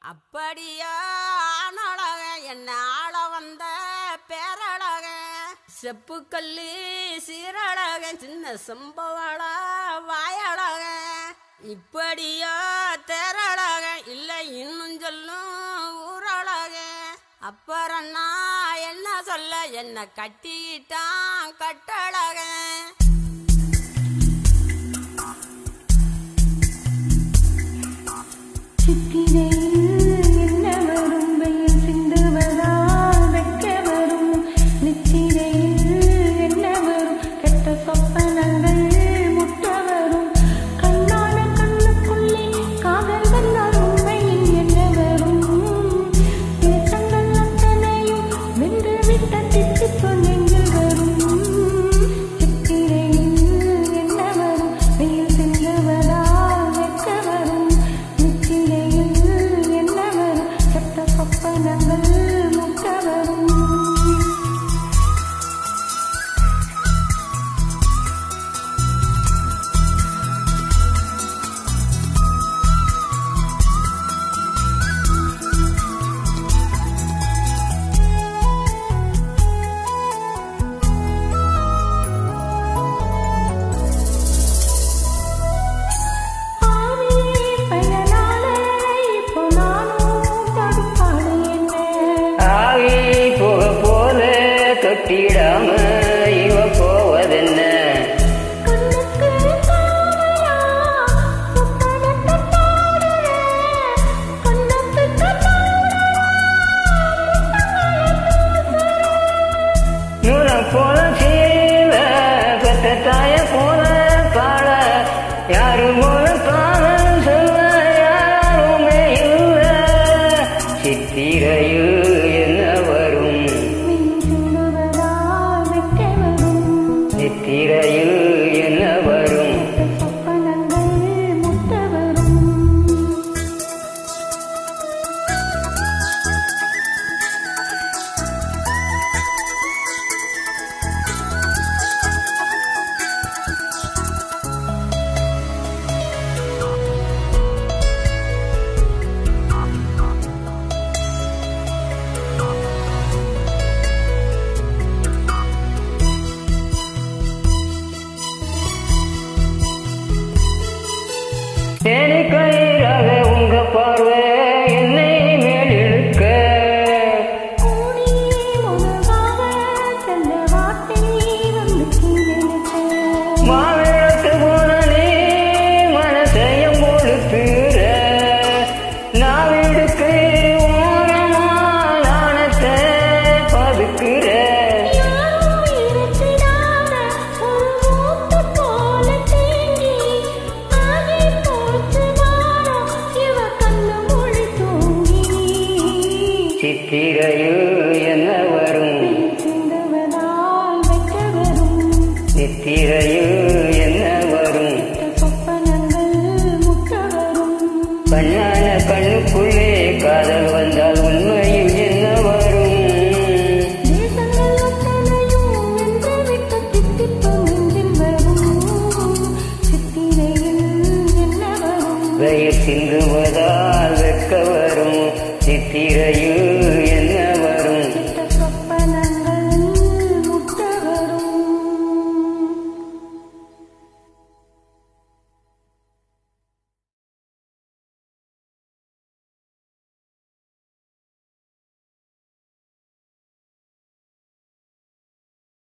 அப்படியா ஆனழக என்ன ஆள வந்த பேரழக செப்புக்கல்லி சீரழக சின்ன சம்பவள வாயழக இப்படியா தேரழக இல்லை இன்னும் சொல்லும் ஊரழக அப்புறம் நான் என்ன சொல்ல என்ன கட்டிக்கிட்டான் கட்டழக தொட்டிடாம இவ போவதென்ன நூலம் போல சீல பெற்ற தாய போல பாட யாரு போல காதல் சொல்ல யாருமே இல்ல சித்திரையில் என்ன வரும் சித்திரையில் என்ன வரும் தேனிக்கயிறாக உங்க பார்வை என்னை மேலிழுக்க மாவிளக்கு போல நீ மனசையும் கொடுத்துற நான் விடுக்கு ஓரமா நாணத்தை பதுக்குற சித்திரையில் என்ன வரும் சித்திரையில் என்ன வரும் கண்ணான கண்ணுக்குள்ளே காதல் வந்தால் உண்மையில் என்ன வரும் வெயில் சிந்துவதால் வெட்க வரும் சித்திரையில்